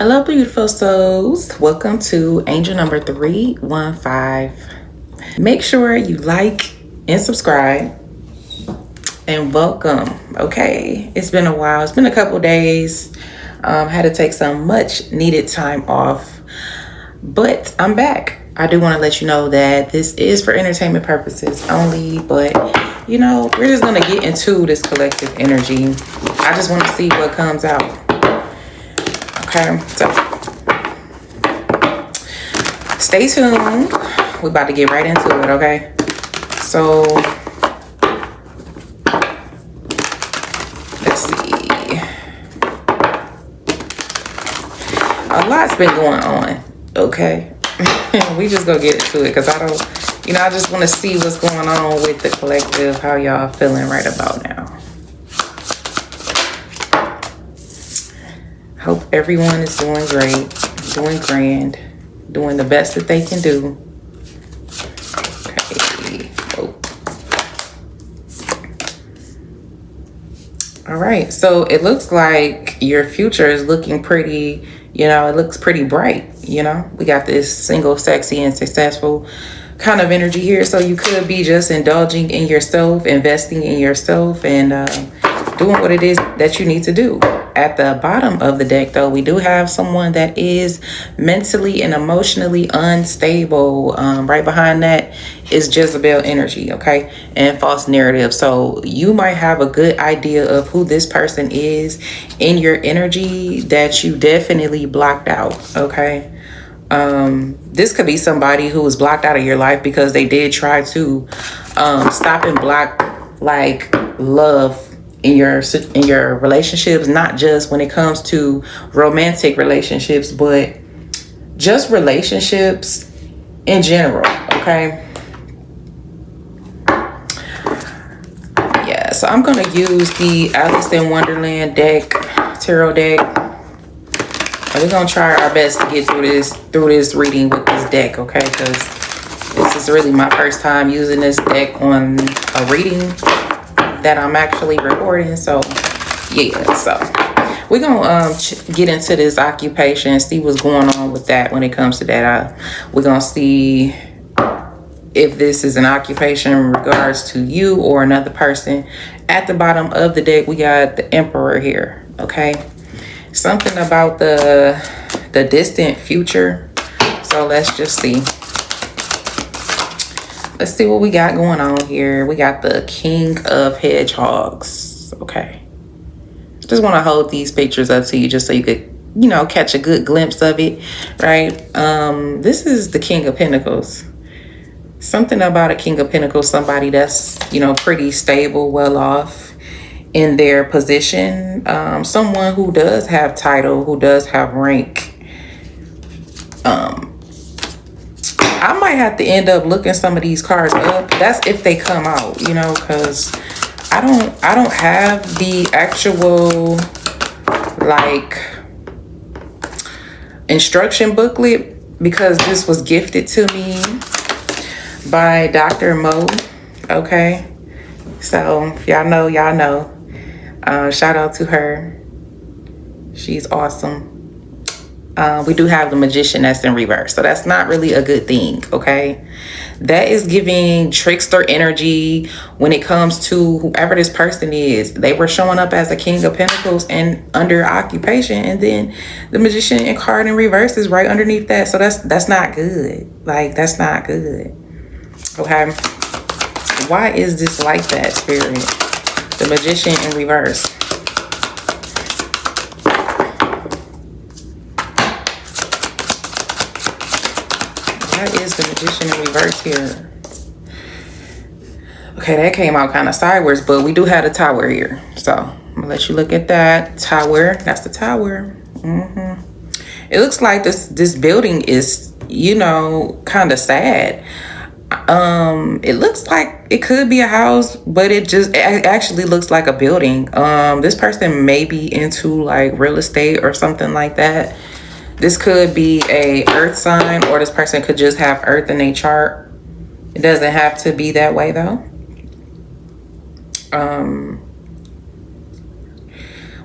Hello, beautiful souls. Welcome to angel number 315. Make sure you like and subscribe and welcome. Okay, it's been a while. It's been a couple days. Had to take some much needed time off, but I'm back. I do want to let you know that this is for entertainment purposes only, but we're just going to get into this collective energy. I just want to see what comes out. Okay, so stay tuned. We're about to get right into it, okay? So, let's see. A lot's been going on, okay? We just gonna get into it because I just want to see what's going on with the collective, how y'all feeling right about now. Hope everyone is doing great, doing grand, doing the best that they can do. Okay. Oh. All right. So it looks like your future is looking pretty, it looks pretty bright. We got this single, sexy, and successful kind of energy here. So you could be just indulging in yourself, investing in yourself, and doing what it is that you need to do. At the bottom of the deck, though, we do have someone that is mentally and emotionally unstable. Right behind that is Jezebel energy, okay, and false narrative. So you might have a good idea of who this person is in your energy that you definitely blocked out, okay. This could be somebody who was blocked out of your life because they did try to stop and block like love in your relationships, not just when it comes to romantic relationships, but just relationships in general, okay? Yeah, so I'm gonna use the Alice in Wonderland deck, tarot deck. And we're gonna try our best to get through this reading with this deck, okay? Because this is really my first time using this deck on a reading that I'm actually recording. So yeah, so we're gonna get into this occupation and see what's going on with that when it comes to that. We're gonna see if this is an occupation in regards to you or another person. At the bottom of the deck, we got the Emperor here, okay? Something about the distant future. So let's just see. Let's see what we got going on here. We got the King of Hedgehogs. Okay. Just want to hold these pictures up to you just so you could, catch a good glimpse of it, right? This is the King of Pentacles. Something about a King of Pentacles, somebody that's, pretty stable, well off in their position. Someone who does have title, who does have rank. I might have to end up looking some of these cards up. That's if they come out, because I don't have the actual like instruction booklet because this was gifted to me by Dr. Mo. Okay, so if y'all know, y'all know. Shout out to her. She's awesome. We do have the Magician that's in reverse, so that's not really a good thing, okay? That is giving trickster energy when it comes to whoever this person is. They were showing up as a King of Pentacles and under occupation, and then the Magician and card in reverse is right underneath that. So that's not good. Like, that's not good, okay? Why is this like that, Spirit? The Magician in reverse. Is the Magician in reverse here? Okay, that came out kind of sideways, but we do have a Tower here, so I'm gonna let you look at that Tower. That's the Tower. It looks like this building is, kind of sad. It looks like it could be a house, but it actually looks like a building. This person may be into like real estate or something like that. This could be a earth sign, or this person could just have earth in their chart. It doesn't have to be that way though.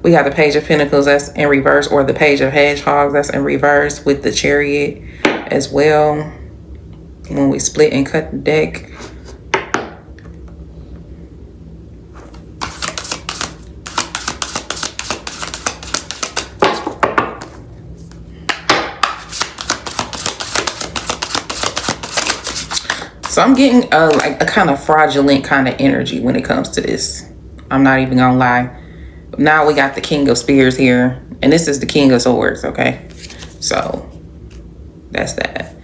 We got the Page of Pentacles that's in reverse, or the Page of Hedgehogs that's in reverse, with the Chariot as well. When we split and cut the deck. So I'm getting like a kind of fraudulent kind of energy when it comes to this. I'm not even gonna lie. Now we got the King of Spears here, and this is the King of Swords, okay? So that's that.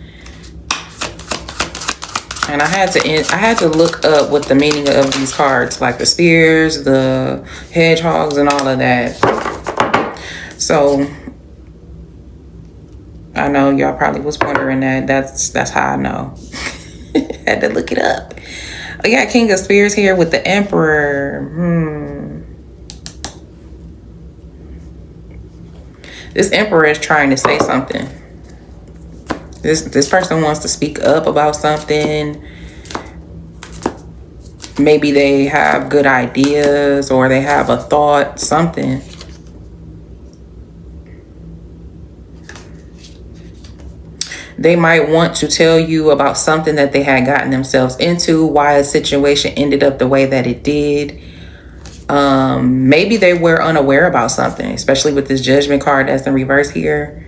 And I had to look up what the meaning of these cards, like the spears, the hedgehogs, and all of that. So I know y'all probably was wondering that. That's how I know. Had to look it up. We got King of Spears here with the Emperor. This Emperor is trying to say something. This person wants to speak up about something. Maybe they have good ideas, or they have a thought, something. They might want to tell you about something that they had gotten themselves into, why a situation ended up the way that it did. Maybe they were unaware about something, especially with this Judgment card that's in reverse here.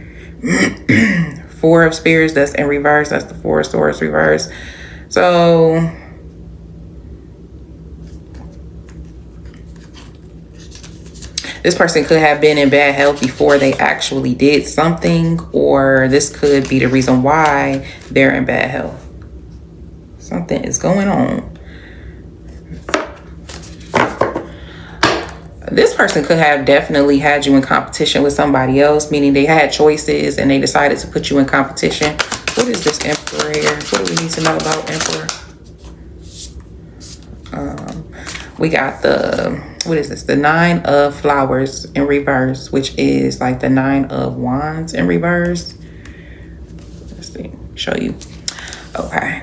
Four of Spears that's in reverse. That's the Four of Swords reverse. So this person could have been in bad health before they actually did something, or this could be the reason why they're in bad health. Something is going on. This person could have definitely had you in competition with somebody else, meaning they had choices and they decided to put you in competition. What is this Emperor here? What do we need to know about Emperor? We got the, what is this? The Nine of Flowers in reverse, which is like the Nine of Wands in reverse. Let's see, show you. Okay.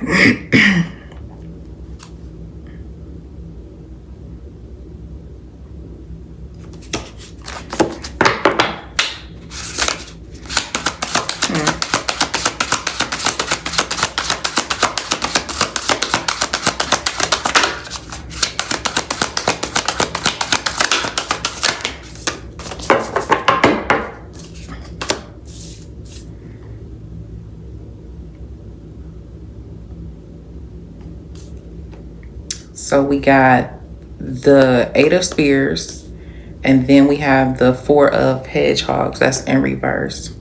So we got the Eight of Spears, and then we have the Four of Hedgehogs that's in reverse.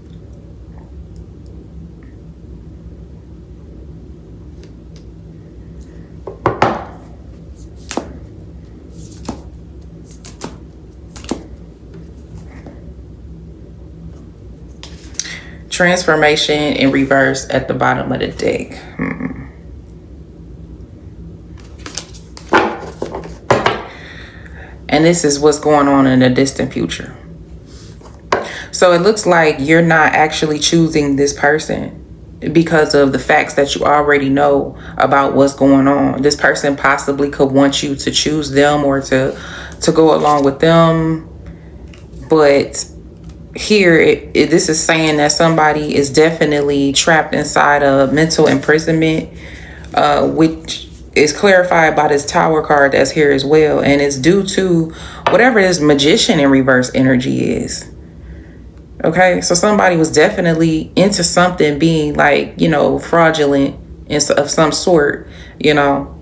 Transformation in reverse at the bottom of the deck. And this is what's going on in the distant future. So it looks like you're not actually choosing this person because of the facts that you already know about what's going on. This person possibly could want you to choose them or to go along with them. But here, this is saying that somebody is definitely trapped inside a mental imprisonment, which is clarified by this Tower card that's here as well. And it's due to whatever this Magician in reverse energy is. Okay, so somebody was definitely into something being like, you know, fraudulent of some sort, you know.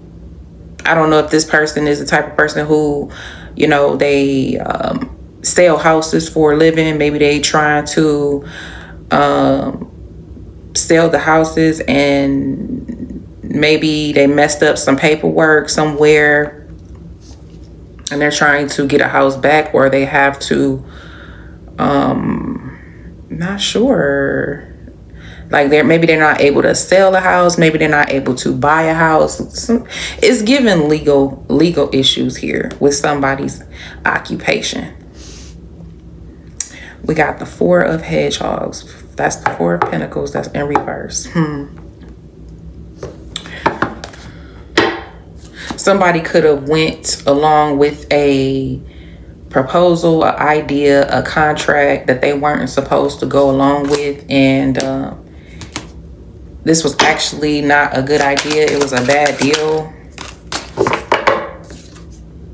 I don't know if this person is the type of person who, you know, they sell houses for a living. Maybe they trying to sell the houses, and maybe they messed up some paperwork somewhere and they're trying to get a house back, or they have to, not sure. Like maybe they're not able to sell a house. Maybe they're not able to buy a house. It's given legal issues here with somebody's occupation. We got the Four of Hedgehogs. That's the Four of Pentacles that's in reverse. Somebody could have went along with a proposal, an idea, a contract that they weren't supposed to go along with, and this was actually not a good idea. It was a bad deal.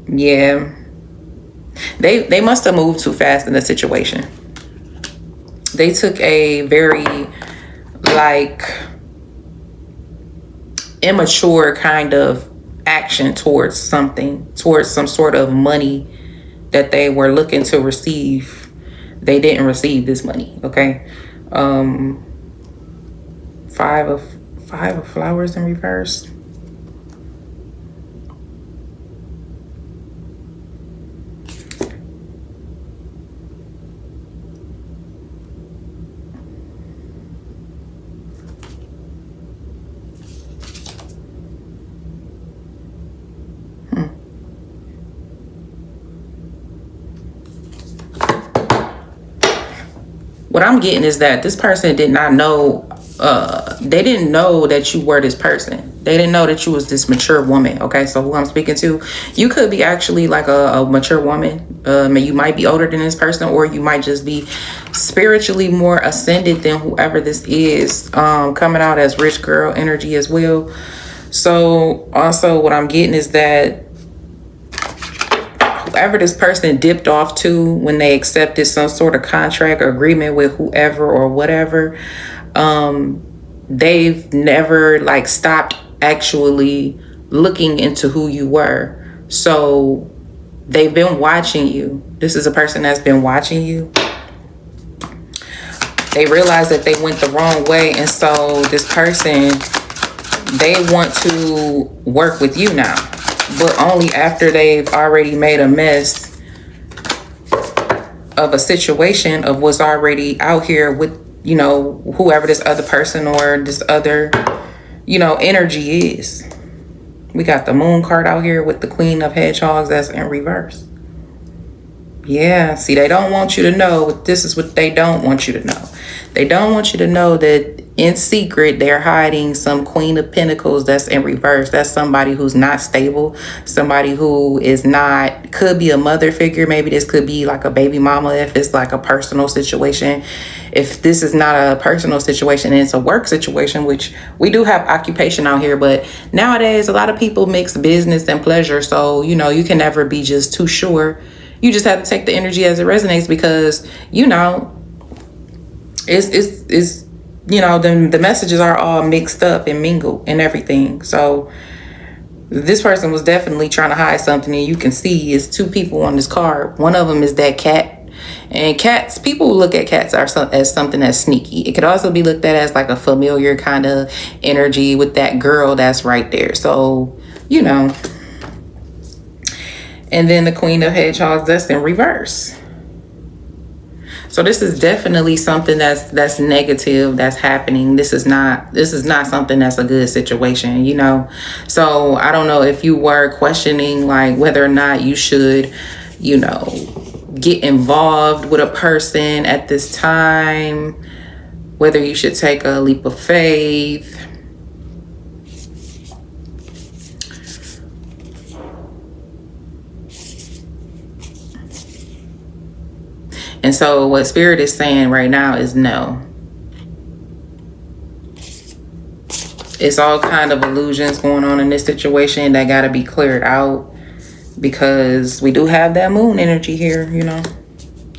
Yeah, they must have moved too fast in the situation. They took a very like immature kind of action towards something, towards some sort of money that they were looking to receive. They didn't receive this money. Okay. Five of flowers in reverse. What I'm getting is that this person did not know, they didn't know that you were this person. They didn't know that you was this mature woman. Okay, so who I'm speaking to, you could be actually like a mature woman. You might be older than this person, or you might just be spiritually more ascended than whoever this is, coming out as rich girl energy as well. So also what I'm getting is that whoever this person dipped off to when they accepted some sort of contract or agreement with whoever or whatever, they've never like stopped actually looking into who you were. So they've been watching you. This is a person that's been watching you. They realized that they went the wrong way, and so this person, they want to work with you now, but only after they've already made a mess of a situation of what's already out here with, you know, whoever this other person or this other, you know, energy is. We got the moon card out here with the Queen of Hedgehogs that's in reverse. Yeah, see, they don't want you to know. This is what they don't want you to know. They don't want you to know that in secret, they're hiding some Queen of Pentacles that's in reverse. That's somebody who's not stable. Somebody who is not, could be a mother figure. Maybe this could be like a baby mama if it's like a personal situation. If this is not a personal situation and it's a work situation, which we do have occupation out here, but nowadays a lot of people mix business and pleasure. So, you know, you can never be just too sure. You just have to take the energy as it resonates, because, you know, it's you know, the messages are all mixed up and mingled and everything. So this person was definitely trying to hide something, and you can see it's two people on this card. One of them is that cat, and cats, people look at cats as something that's sneaky. It could also be looked at as like a familiar kind of energy with that girl that's right there. So, you know. And then the Queen of Hedgehogs that's in reverse. So this is definitely something that's negative that's happening. This is not something that's a good situation, you know. So I don't know if you were questioning like whether or not you should, you know, get involved with a person at this time, whether you should take a leap of faith. And so what Spirit is saying right now is no. It's all kind of illusions going on in this situation that got to be cleared out, because we do have that moon energy here, you know.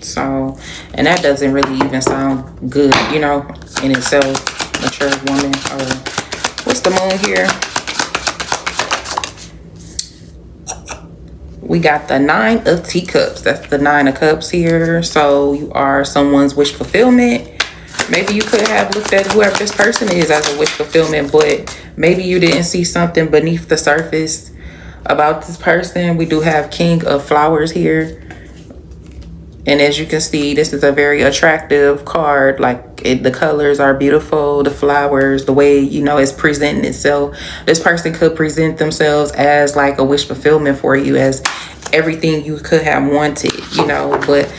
So, and that doesn't really even sound good, you know, in itself. Mature woman, or what's the moon here? We got the 9 of Teacups. That's the 9 of Cups here. So you are someone's wish fulfillment. Maybe you could have looked at whoever this person is as a wish fulfillment, but maybe you didn't see something beneath the surface about this person. We do have King of Flowers here. And as you can see, this is a very attractive card. Like the colors are beautiful, the flowers, the way, you know, it's presenting itself. This person could present themselves as like a wish fulfillment for you, as everything you could have wanted, you know. But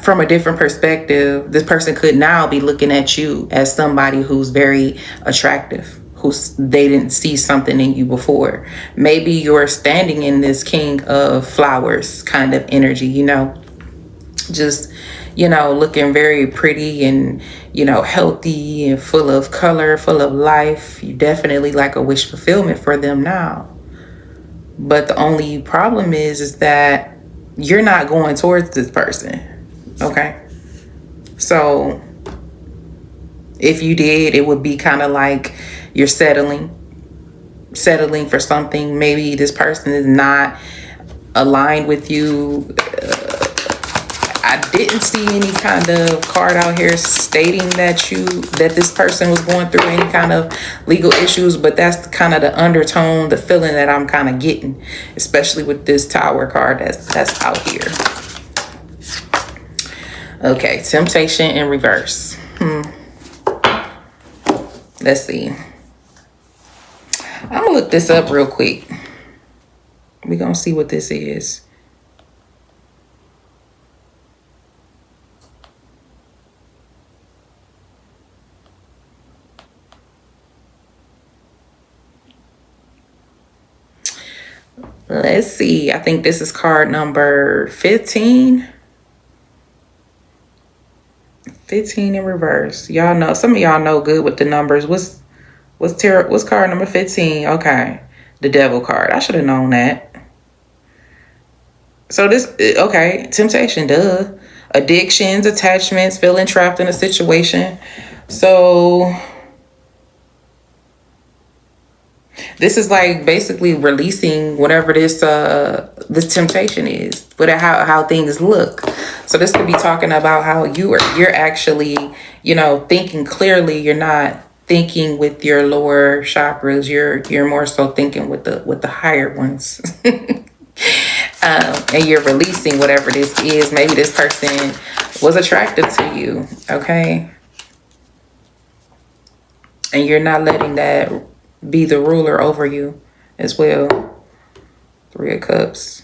from a different perspective, this person could now be looking at you as somebody who's very attractive, they didn't see something in you before. Maybe you're standing in this king of flowers kind of energy, just, looking very pretty and, healthy and full of color, full of life. You definitely like a wish fulfillment for them now. But the only problem is that you're not going towards this person. Okay. So if you did, it would be kind of like you're settling for something. Maybe this person is not aligned with you. I didn't see any kind of card out here stating that this person was going through any kind of legal issues, but that's kind of the undertone, the feeling that I'm kind of getting, especially with this Tower card that's out here. Okay, Temptation in reverse. Let's see. I'm gonna look this up real quick. We're gonna see what this is. Let's see. I think this is card number 15. 15 in reverse. Y'all know, some of y'all know good with the numbers. What's card number 15? Okay. The Devil card. I should have known that. So this, okay, temptation, duh. Addictions, attachments, feeling trapped in a situation. So this is like basically releasing whatever this temptation is, but how things look. So this could be talking about how you're actually, thinking clearly. You're not thinking with your lower chakras. You're more so thinking with the higher ones. And you're releasing whatever this is. Maybe this person was attracted to you, okay? And you're not letting that be the ruler over you as well. 3 of Cups.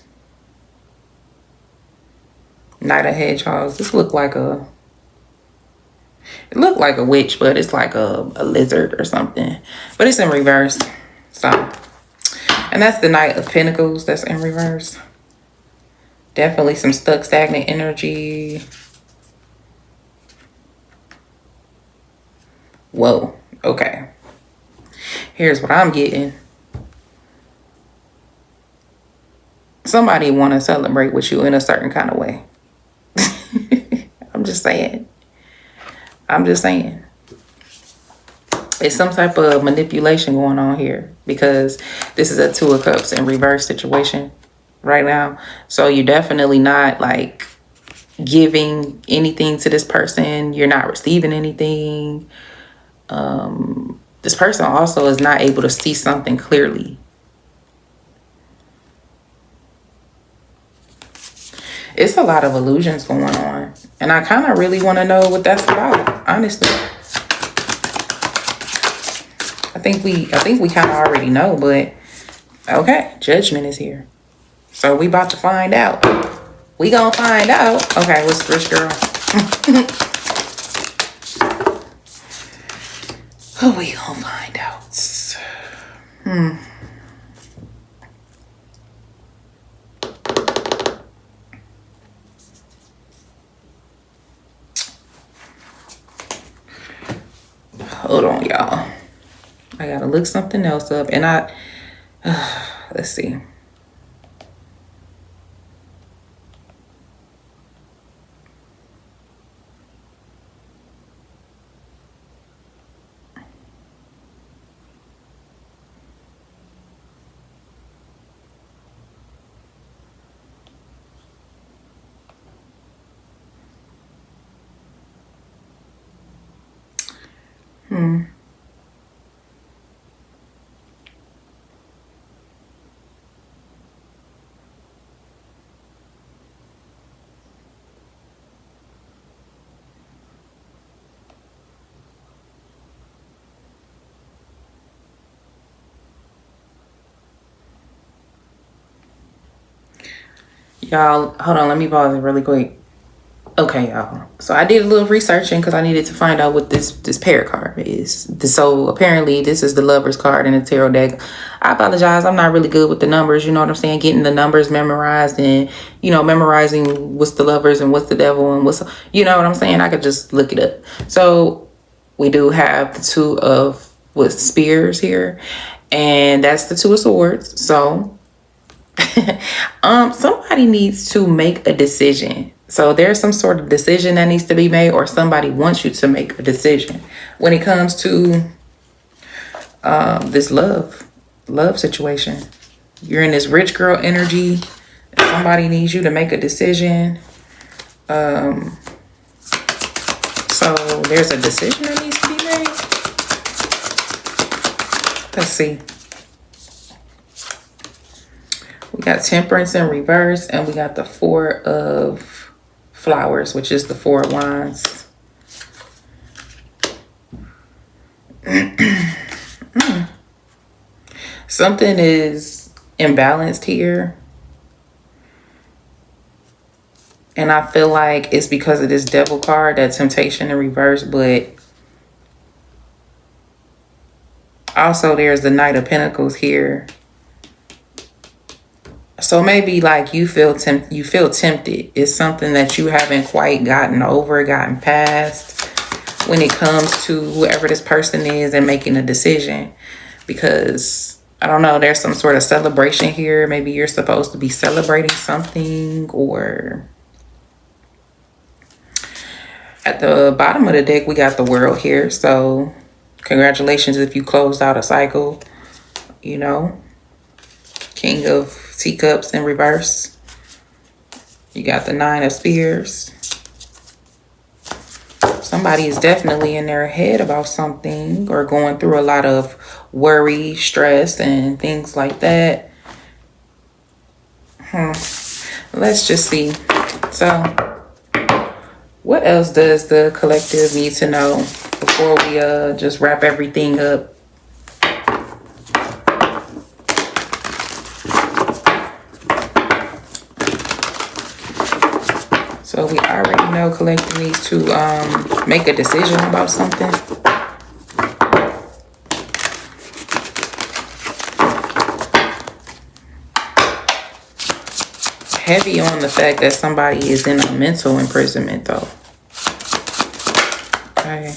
Knight of Hedgehogs. This looked like a witch, but it's like a lizard or something. But it's in reverse. So, and that's the Knight of Pentacles that's in reverse. Definitely some stuck, stagnant energy. Whoa. Okay. Here's what I'm getting. Somebody want to celebrate with you in a certain kind of way. I'm just saying. It's some type of manipulation going on here because this is a 2 of Cups in reverse situation right now. So you're definitely not like giving anything to this person. You're not receiving anything. This person also is not able to see something clearly. It's a lot of illusions going on. And I kind of really want to know what that's about, honestly. I think we kind of already know, but okay, Judgment is here. So we about to find out. We gonna find out. Okay, what's this girl? Oh, we gonna find out. Hold on, y'all. I gotta look something else up, and let's see. Y'all, hold on, let me pause it really quick. Okay, y'all. So I did a little researching because I needed to find out what this pair card is. So apparently this is the Lover's card in the tarot deck. I apologize. I'm not really good with the numbers. You know what I'm saying? Getting the numbers memorized and, memorizing what's the Lovers and what's the Devil and what's, you know what I'm saying? I could just look it up. So we do have the Two of with Spears here, and that's the Two of Swords. So somebody needs to make a decision. So there's some sort of decision that needs to be made, or somebody wants you to make a decision when it comes to this love situation. You're in this rich girl energy. Somebody needs you to make a decision. So there's a decision that needs to be made. Let's see. We got Temperance in reverse, and we got the Four of Flowers, which is the Four of Wands. Something is imbalanced here. And I feel like it's because of this Devil card, that Temptation in reverse, but also there's the Knight of Pentacles here. So maybe like you feel tempted. It's something that you haven't quite gotten past when it comes to whoever this person is and making a decision. Because I don't know, there's some sort of celebration here. Maybe you're supposed to be celebrating something, or at the bottom of the deck, we got the World here. So congratulations if you closed out a cycle, King of Teacups in reverse. You got the Nine of Spears. Somebody is definitely in their head about something, or going through a lot of worry, stress, and things like that. Let's just see. So what else does the collective need to know before we just wrap everything up? So we already know collective needs to make a decision about something. Heavy on the fact that somebody is in a mental imprisonment though. Okay.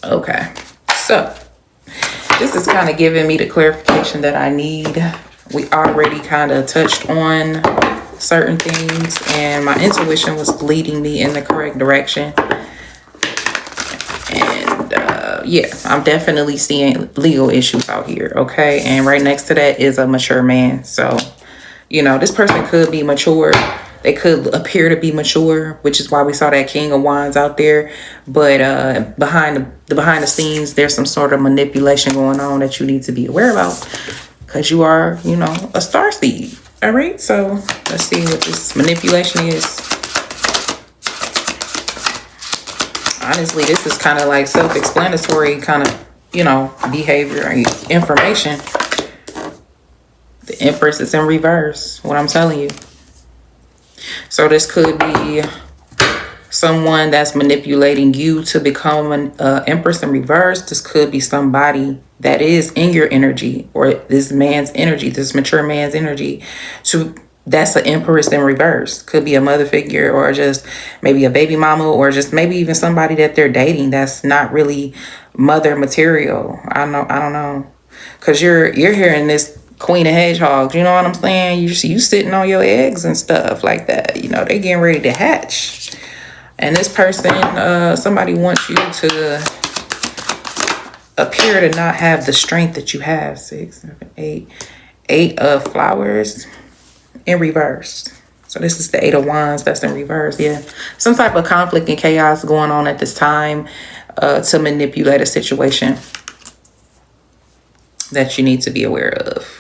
Okay, so this is kind of giving me the clarification that I need. We already kind of touched on certain things, and my intuition was leading me in the correct direction. And yeah, I'm definitely seeing legal issues out here, okay? And right next to that is a mature man. So, this person could be mature. They could appear to be mature, which is why we saw that King of Wands out there. But behind the scenes, there's some sort of manipulation going on that you need to be aware about, because you are, a starseed. All right, so let's see what this manipulation is. Honestly, this is kind of like self-explanatory kind of, behavior and information. The Empress is in reverse, what I'm telling you. So this could be someone that's manipulating you to become an Empress in reverse. This could be somebody that is in your energy, or this man's energy, this mature man's energy. That's an Empress in reverse. Could be a mother figure, or just maybe a baby mama, or just maybe even somebody that they're dating that's not really mother material. I don't know. Because you're hearing this Queen of Hedgehogs, you know what I'm saying? You sitting on your eggs and stuff like that. They getting ready to hatch. And this person, somebody wants you to appear to not have the strength that you have. 6, 7, 8. 8 of Flowers in reverse. So this is the 8 of Wands that's in reverse. Yeah. Some type of conflict and chaos going on at this time to manipulate a situation that you need to be aware of.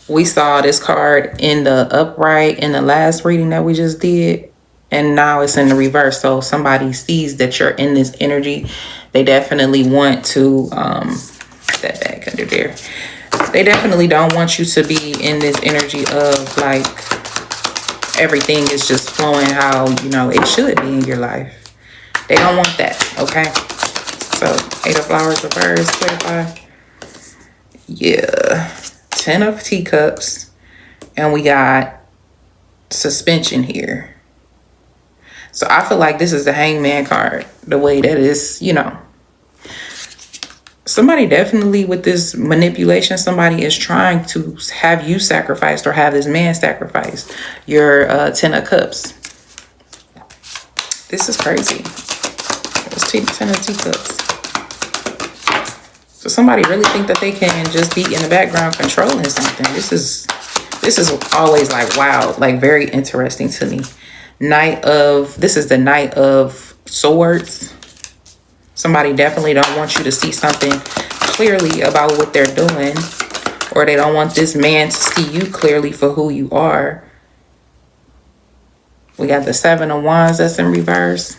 We saw this card in the upright in the last reading that we just did. and now it's in the reverse. So somebody sees that you're in this energy. They definitely want to put that back under there. They definitely don't want you to be in this energy of like everything is just flowing how, you know, it should be in your life. They don't want that, okay? So 8 of Flowers reverse, clarify. Yeah. 10 of Teacups. And we got suspension here. So I feel like this is the Hangman card. The way that is, you know. Somebody definitely with this manipulation, somebody is trying to have you sacrificed or have this man sacrificed. Your 10 of Cups. This is crazy. It's 10 of Teacups. So somebody really think that they can just be in the background controlling something. This is always like wow, like very interesting to me. This is the Knight of Swords. Somebody definitely don't want you to see something clearly about what they're doing, or they don't want this man to see you clearly for who you are. We got the 7 of Wands that's in reverse.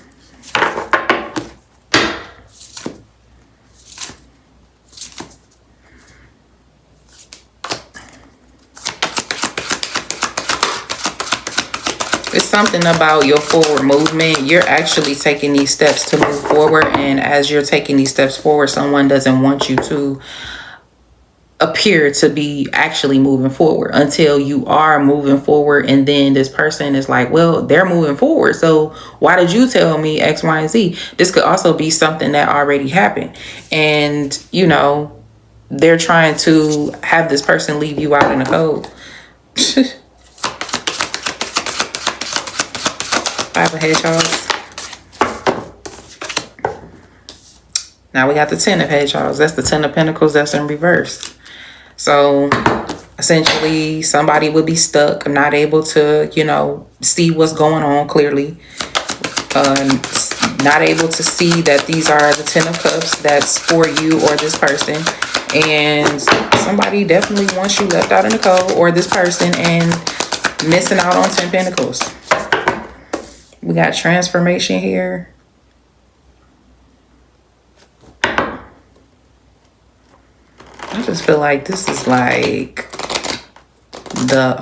It's something about your forward movement. You're actually taking these steps to move forward. And as you're taking these steps forward, someone doesn't want you to appear to be actually moving forward until you are moving forward. And then this person is like, well, they're moving forward. So why did you tell me X, Y, and Z? This could also be something that already happened. And, you know, they're trying to have this person leave you out in the cold. 5 of Hedgehogs. Now we got the 10 of Hedgehogs. That's the 10 of Pentacles that's in reverse. So essentially somebody would be stuck, not able to, you know, see what's going on clearly. Not able to see that these are the 10 of Cups that's for you or this person. And somebody definitely wants you left out in the cold, or this person, and missing out on 10 Pentacles. We got transformation here. I just feel like this is like the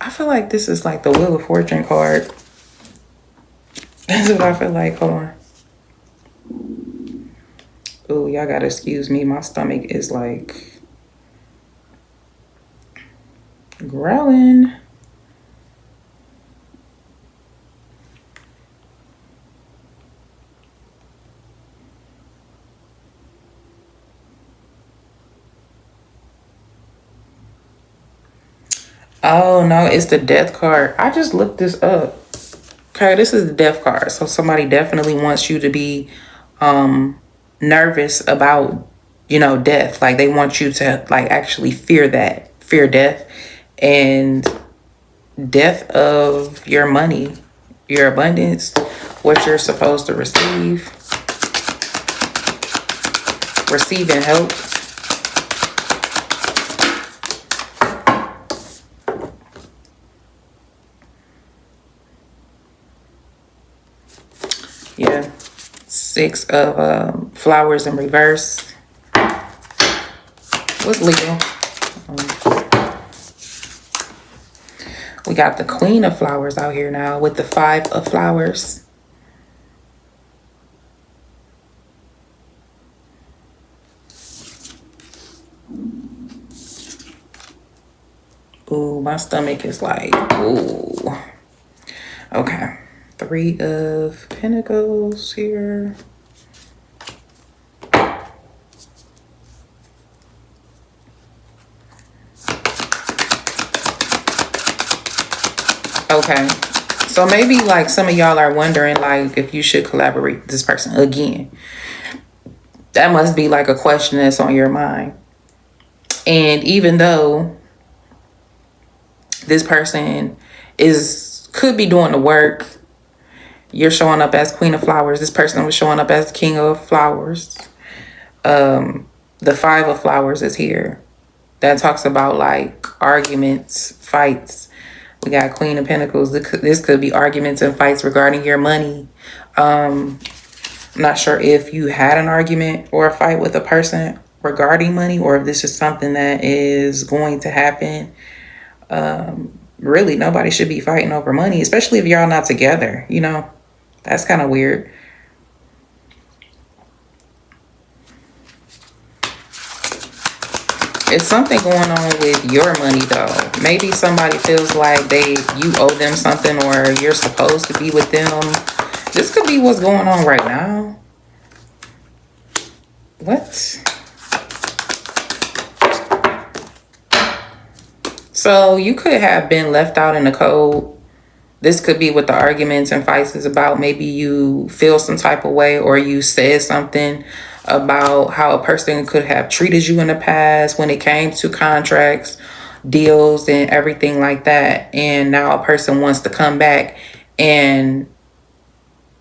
I feel like this is like the Wheel of Fortune card. That's what I feel like. Hold on. Oh, y'all gotta excuse me. My stomach is like growling. Oh, no, it's the Death card. I just looked this up. Okay, this is the Death card. So somebody definitely wants you to be nervous about, you know, death. Like they want you to like actually fear death, and death of your money, your abundance, what you're supposed to receive. Receiving help. Yeah. 6 of Flowers in reverse. What's Leo? We got the Queen of Flowers out here now with the 5 of Flowers. Ooh, my stomach is like, ooh. Okay. 3 of Pentacles here. Okay. So maybe like some of y'all are wondering like if you should collaborate with this person again. That must be like a question that's on your mind. And even though this person could be doing the work, you're showing up as Queen of Flowers. This person was showing up as King of Flowers. The 5 of Flowers is here. That talks about like arguments, fights, We got Queen of Pentacles. This could be arguments and fights regarding your money. I'm not sure if you had an argument or a fight with a person regarding money, or if this is something that is going to happen. Really, nobody should be fighting over money, especially if y'all not together. You know, that's kind of weird. It's something going on with your money though. Maybe somebody feels like you owe them something, or you're supposed to be with them. This could be what's going on right now. What? So you could have been left out in the cold. This could be what the arguments and fights is about. Maybe you feel some type of way, or you said something about how a person could have treated you in the past when it came to contracts, deals, and everything like that. And now a person wants to come back and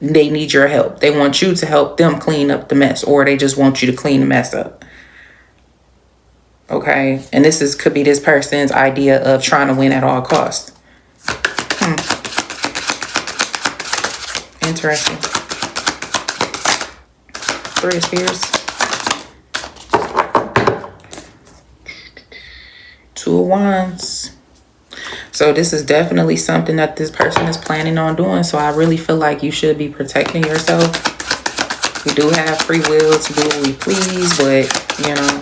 they need your help. They want you to help them clean up the mess, or they just want you to clean the mess up. Okay. And could be this person's idea of trying to win at all costs. Interesting. Three of Spears. Two of Wands. So this is definitely something that this person is planning on doing. So I really feel like you should be protecting yourself. We do have free will to do what we please, but you know,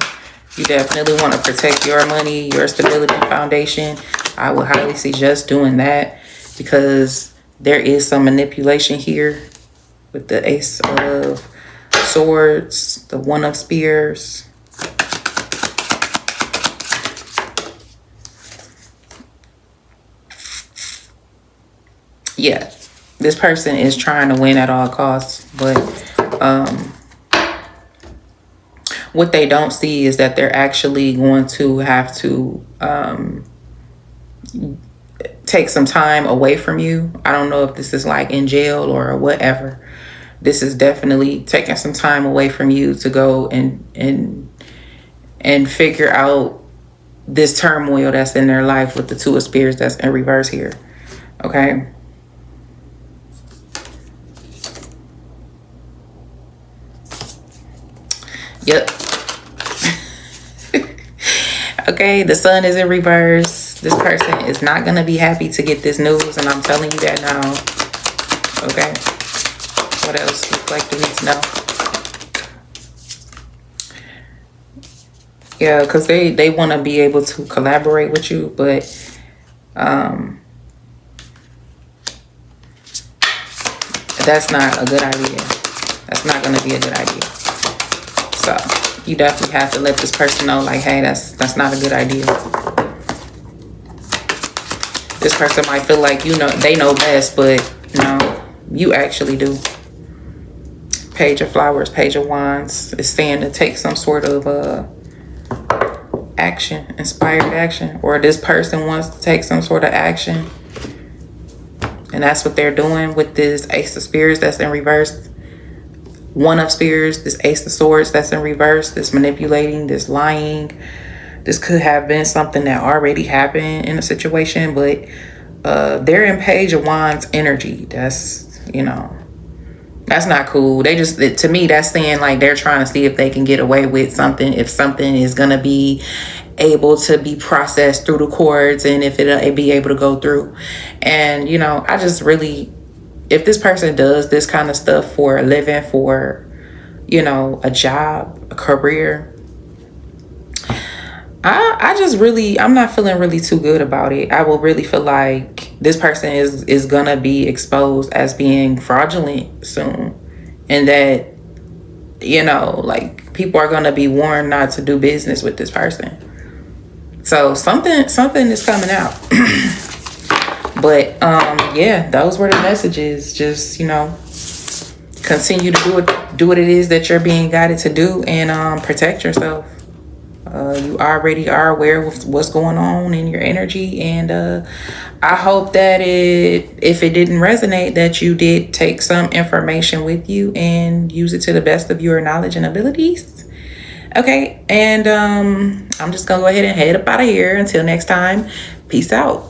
you definitely want to protect your money, your stability foundation. I would highly suggest doing that, because there is some manipulation here with the Ace of Swords, the One of Spears. Yeah, this person is trying to win at all costs, but what they don't see is that they're actually going to have to take some time away from you. I don't know if this is like in jail or whatever. This is definitely taking some time away from you to go and figure out this turmoil that's in their life with the Two of Spears that's in reverse here. Okay. Yep. Okay, the Sun is in reverse. This person is not going to be happy to get this news, and I'm telling you that now. Okay. What else would you like to need to know? Yeah, because they want to be able to collaborate with you, but that's not a good idea. That's not going to be a good idea. So you definitely have to let this person know, like, hey, that's not a good idea. This person might feel like, you know, they know best, but no, you actually do. Page of Flowers, Page of Wands is saying to take some sort of action, inspired action, or this person wants to take some sort of action. And that's what they're doing with this Ace of Spears that's in reverse. One of Spears, this Ace of Swords that's in reverse, this manipulating, this lying. This could have been something that already happened in a situation, but they're in Page of Wands energy. That's, you know, that's not cool. They just, to me, that's saying like they're trying to see if they can get away with something, if something is going to be able to be processed through the courts, and if it'll be able to go through. And, you know, I just really, if this person does this kind of stuff for a living, for, you know, a job, a career, I just really, I'm not feeling really too good about it. I will really feel like this person is going to be exposed as being fraudulent soon. And that, you know, like people are going to be warned not to do business with this person. So something is coming out. But yeah, those were the messages. Just, you know, continue to do what it is that you're being guided to do, and protect yourself. You already are aware of what's going on in your energy, and I hope that if it didn't resonate, that you did take some information with you and use it to the best of your knowledge and abilities. Okay, and I'm just gonna go ahead and head up out of here. Until next time, peace out.